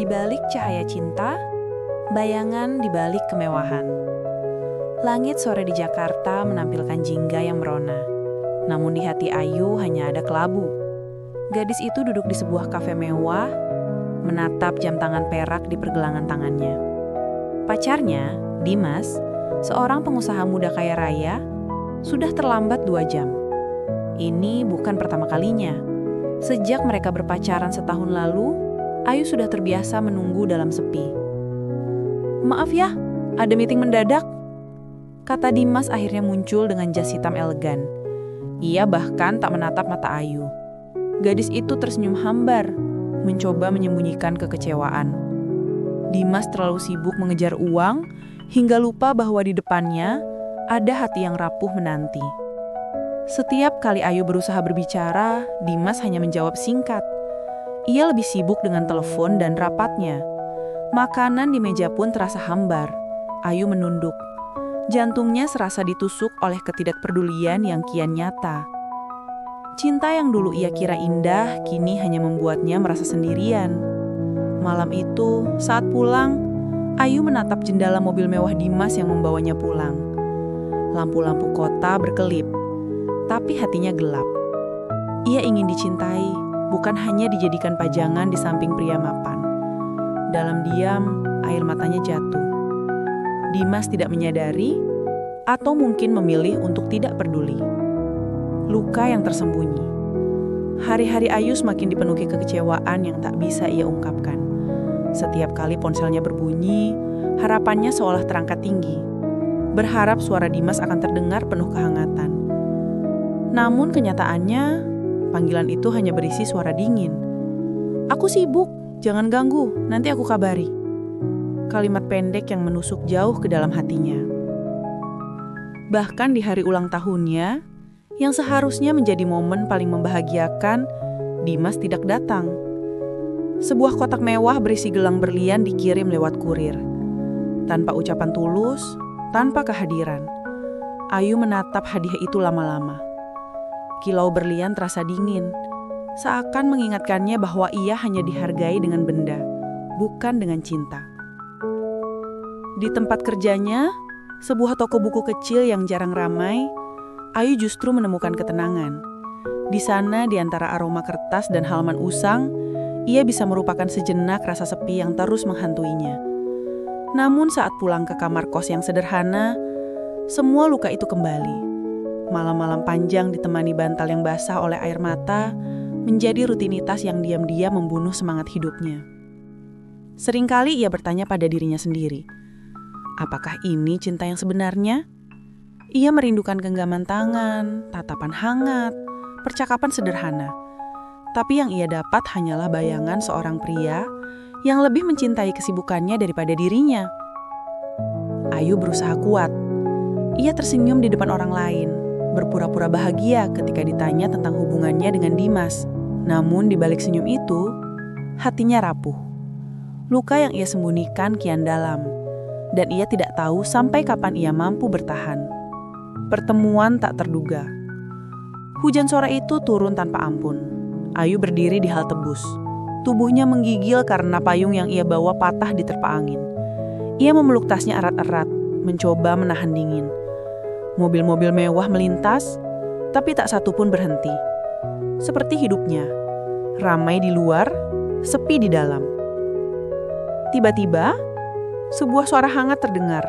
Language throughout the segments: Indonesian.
Di balik cahaya cinta, bayangan di balik kemewahan. Langit sore di Jakarta menampilkan jingga yang merona. Namun di hati Ayu hanya ada kelabu. Gadis itu duduk di sebuah kafe mewah, menatap jam tangan perak di pergelangan tangannya. Pacarnya, Dimas, seorang pengusaha muda kaya raya, sudah terlambat 2 jam. Ini bukan pertama kalinya. Sejak mereka berpacaran setahun lalu, Ayu sudah terbiasa menunggu dalam sepi. "Maaf ya, ada meeting mendadak," kata Dimas akhirnya muncul dengan jas hitam elegan. Ia bahkan tak menatap mata Ayu. Gadis itu tersenyum hambar, mencoba menyembunyikan kekecewaan. Dimas terlalu sibuk mengejar uang, hingga lupa bahwa di depannya ada hati yang rapuh menanti. Setiap kali Ayu berusaha berbicara, Dimas hanya menjawab singkat. Ia lebih sibuk dengan telepon dan rapatnya. Makanan di meja pun terasa hambar. Ayu menunduk. Jantungnya serasa ditusuk oleh ketidakpedulian yang kian nyata. Cinta yang dulu ia kira indah, kini hanya membuatnya merasa sendirian. Malam itu, saat pulang, Ayu menatap jendela mobil mewah Dimas yang membawanya pulang. Lampu-lampu kota berkelip, tapi hatinya gelap. Ia ingin dicintai, bukan hanya dijadikan pajangan di samping pria mapan. Dalam diam, air matanya jatuh. Dimas tidak menyadari, atau mungkin memilih untuk tidak peduli. Luka yang tersembunyi. Hari-hari Ayu semakin dipenuhi kekecewaan yang tak bisa ia ungkapkan. Setiap kali ponselnya berbunyi, harapannya seolah terangkat tinggi. Berharap suara Dimas akan terdengar penuh kehangatan. Namun kenyataannya, panggilan itu hanya berisi suara dingin. "Aku sibuk, jangan ganggu, nanti aku kabari." Kalimat pendek yang menusuk jauh ke dalam hatinya. Bahkan di hari ulang tahunnya, yang seharusnya menjadi momen paling membahagiakan, Dimas tidak datang. Sebuah kotak mewah berisi gelang berlian dikirim lewat kurir. Tanpa ucapan tulus, tanpa kehadiran, Ayu menatap hadiah itu lama-lama. Kilau berlian terasa dingin, seakan mengingatkannya bahwa ia hanya dihargai dengan benda, bukan dengan cinta. Di tempat kerjanya, sebuah toko buku kecil yang jarang ramai, Ayu justru menemukan ketenangan. Di sana, di antara aroma kertas dan halaman usang, ia bisa merupakan sejenak rasa sepi yang terus menghantuinya. Namun saat pulang ke kamar kos yang sederhana, semua luka itu kembali. Malam-malam panjang ditemani bantal yang basah oleh air mata menjadi rutinitas yang diam-diam membunuh semangat hidupnya. Seringkali ia bertanya pada dirinya sendiri, apakah ini cinta yang sebenarnya? Ia merindukan genggaman tangan, tatapan hangat, percakapan sederhana. Tapi yang ia dapat hanyalah bayangan seorang pria yang lebih mencintai kesibukannya daripada dirinya. Ayu berusaha kuat. Ia tersenyum di depan orang lain, berpura-pura bahagia ketika ditanya tentang hubungannya dengan Dimas. Namun di balik senyum itu, hatinya rapuh. Luka yang ia sembunyikan kian dalam, dan ia tidak tahu sampai kapan ia mampu bertahan. Pertemuan tak terduga. Hujan sore itu turun tanpa ampun. Ayu berdiri di hal tebus. Tubuhnya menggigil karena payung yang ia bawa patah diterpa angin. Ia memeluk tasnya erat-erat, mencoba menahan dingin. Mobil-mobil mewah melintas, tapi tak satu pun berhenti. Seperti hidupnya, ramai di luar, sepi di dalam. Tiba-tiba, sebuah suara hangat terdengar.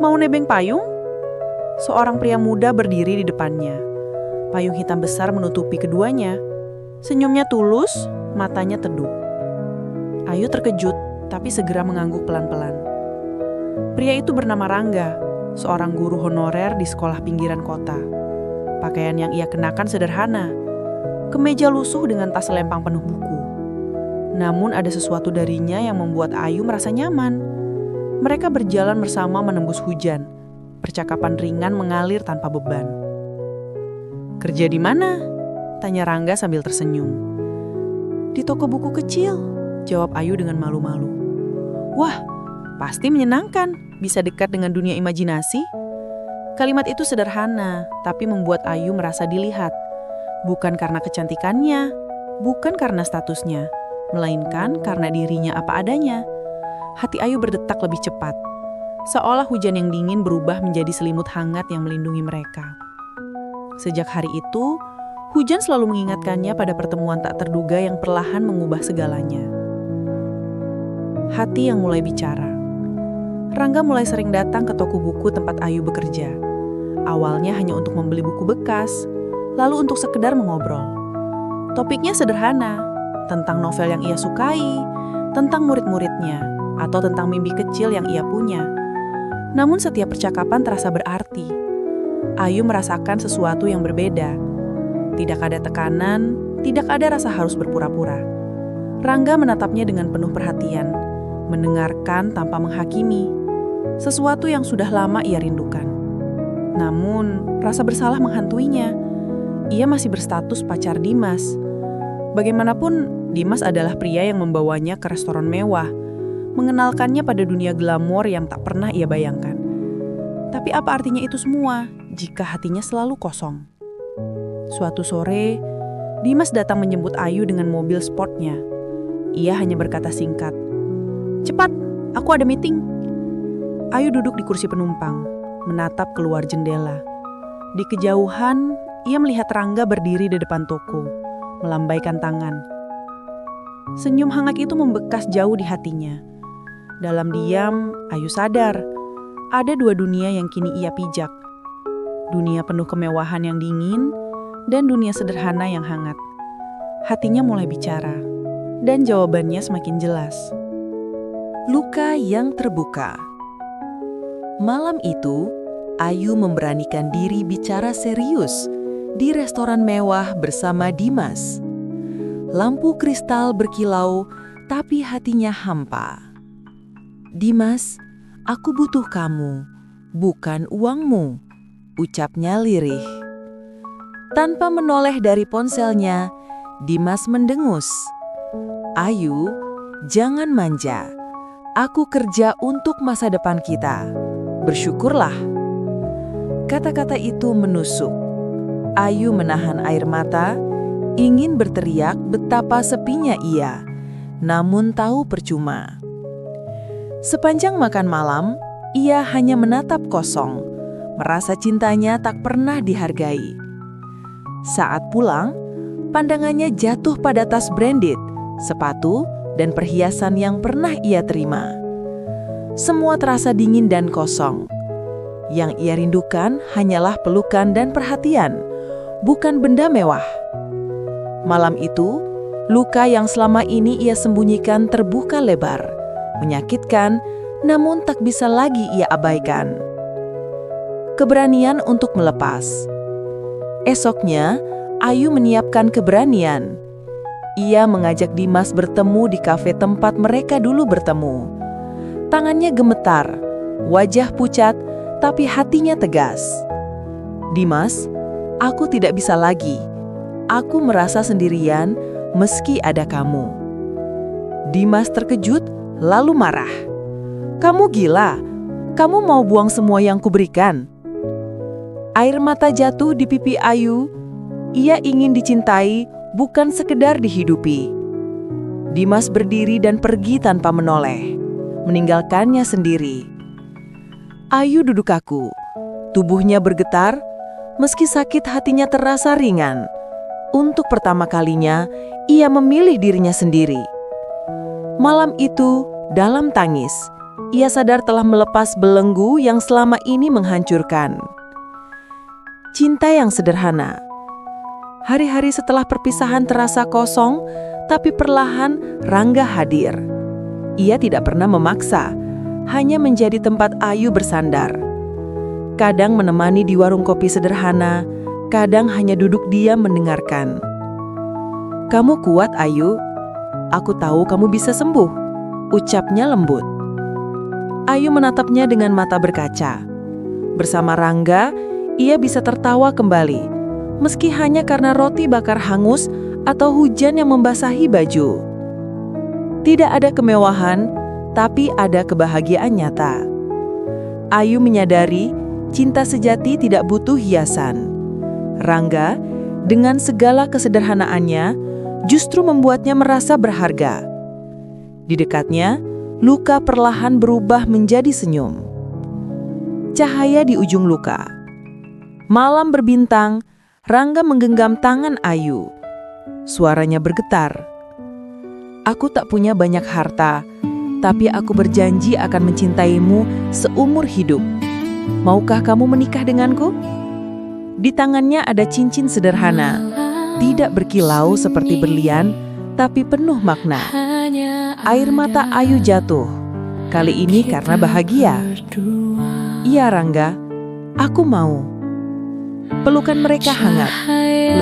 "Mau nebeng payung?" Seorang pria muda berdiri di depannya. Payung hitam besar menutupi keduanya. Senyumnya tulus, matanya teduh. Ayu terkejut, tapi segera mengangguk pelan-pelan. Pria itu bernama Rangga, seorang guru honorer di sekolah pinggiran kota. Pakaian yang ia kenakan sederhana, kemeja lusuh dengan tas lempang penuh buku. Namun ada sesuatu darinya yang membuat Ayu merasa nyaman. Mereka berjalan bersama menembus hujan. Percakapan ringan mengalir tanpa beban. "Kerja di mana?" tanya Rangga sambil tersenyum. "Di toko buku kecil," jawab Ayu dengan malu-malu. "Wah, pasti menyenangkan, bisa dekat dengan dunia imajinasi." Kalimat itu sederhana, tapi membuat Ayu merasa dilihat. Bukan karena kecantikannya, bukan karena statusnya, melainkan karena dirinya apa adanya. Hati Ayu berdetak lebih cepat, seolah hujan yang dingin berubah menjadi selimut hangat yang melindungi mereka. Sejak hari itu, hujan selalu mengingatkannya pada pertemuan tak terduga yang perlahan mengubah segalanya. Hati yang mulai bicara. Rangga mulai sering datang ke toko buku tempat Ayu bekerja. Awalnya hanya untuk membeli buku bekas, lalu untuk sekedar mengobrol. Topiknya sederhana, tentang novel yang ia sukai, tentang murid-muridnya, atau tentang mimpi kecil yang ia punya. Namun setiap percakapan terasa berarti. Ayu merasakan sesuatu yang berbeda. Tidak ada tekanan, tidak ada rasa harus berpura-pura. Rangga menatapnya dengan penuh perhatian, mendengarkan tanpa menghakimi. Sesuatu yang sudah lama ia rindukan. Namun, rasa bersalah menghantuinya. Ia masih berstatus pacar Dimas. Bagaimanapun, Dimas adalah pria yang membawanya ke restoran mewah, mengenalkannya pada dunia glamor yang tak pernah ia bayangkan. Tapi apa artinya itu semua jika hatinya selalu kosong? Suatu sore, Dimas datang menjemput Ayu dengan mobil sportnya. Ia hanya berkata singkat, "Cepat, aku ada meeting." Ayu duduk di kursi penumpang, menatap keluar jendela. Di kejauhan, ia melihat Rangga berdiri di depan toko, melambaikan tangan. Senyum hangat itu membekas jauh di hatinya. Dalam diam, Ayu sadar, ada dua dunia yang kini ia pijak. Dunia penuh kemewahan yang dingin, dan dunia sederhana yang hangat. Hatinya mulai bicara, dan jawabannya semakin jelas. Luka yang terbuka. Malam itu, Ayu memberanikan diri bicara serius di restoran mewah bersama Dimas. Lampu kristal berkilau, tapi hatinya hampa. "Dimas, aku butuh kamu, bukan uangmu," ucapnya lirih. Tanpa menoleh dari ponselnya, Dimas mendengus. "Ayu, jangan manja. Aku kerja untuk masa depan kita. Bersyukurlah." Kata-kata itu menusuk. Ayu menahan air mata, ingin berteriak betapa sepinya ia, namun tahu percuma. Sepanjang makan malam, ia hanya menatap kosong, merasa cintanya tak pernah dihargai. Saat pulang, pandangannya jatuh pada tas branded, sepatu, dan perhiasan yang pernah ia terima. Semua terasa dingin dan kosong. Yang ia rindukan hanyalah pelukan dan perhatian, bukan benda mewah. Malam itu, luka yang selama ini ia sembunyikan terbuka lebar, menyakitkan, namun tak bisa lagi ia abaikan. Keberanian untuk melepas. Esoknya, Ayu menyiapkan keberanian. Ia mengajak Dimas bertemu di kafe tempat mereka dulu bertemu. Tangannya gemetar, wajah pucat, tapi hatinya tegas. "Dimas, aku tidak bisa lagi. Aku merasa sendirian meski ada kamu." Dimas terkejut, lalu marah. "Kamu gila? Kamu mau buang semua yang kuberikan?" Air mata jatuh di pipi Ayu. Ia ingin dicintai, bukan sekedar dihidupi. Dimas berdiri dan pergi tanpa menoleh, meninggalkannya sendiri. Ayu duduk kaku, tubuhnya bergetar, meski sakit hatinya terasa ringan. Untuk pertama kalinya, ia memilih dirinya sendiri. Malam itu, dalam tangis, ia sadar telah melepas belenggu yang selama ini menghancurkan. Cinta yang sederhana. Hari-hari setelah perpisahan terasa kosong, tapi perlahan Rangga hadir. Ia tidak pernah memaksa, hanya menjadi tempat Ayu bersandar. Kadang menemani di warung kopi sederhana, kadang hanya duduk diam mendengarkan. "Kamu kuat, Ayu. Aku tahu kamu bisa sembuh," ucapnya lembut. Ayu menatapnya dengan mata berkaca. Bersama Rangga, ia bisa tertawa kembali, meski hanya karena roti bakar hangus atau hujan yang membasahi baju. Tidak ada kemewahan, tapi ada kebahagiaan nyata. Ayu menyadari cinta sejati tidak butuh hiasan. Rangga, dengan segala kesederhanaannya, justru membuatnya merasa berharga. Di dekatnya, luka perlahan berubah menjadi senyum. Cahaya di ujung luka. Malam berbintang, Rangga menggenggam tangan Ayu. Suaranya bergetar. Aku tak punya banyak harta, tapi aku berjanji akan mencintaimu seumur hidup. Maukah kamu menikah denganku? Di tangannya ada cincin sederhana, tidak berkilau seperti berlian, tapi penuh makna. Air mata Ayu jatuh, kali ini karena bahagia. Iya Rangga, aku mau. Pelukan mereka hangat,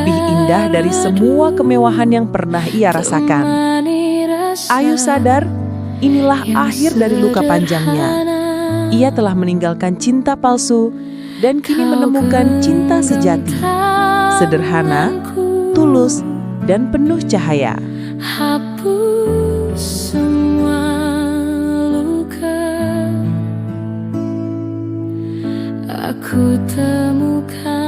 lebih indah dari semua kemewahan yang pernah ia rasakan. Ayu sadar, inilah akhir dari luka panjangnya. Ia telah meninggalkan cinta palsu dan kini menemukan cinta sejati. Sederhana, tulus, dan penuh cahaya. Hapus semua luka, aku temukan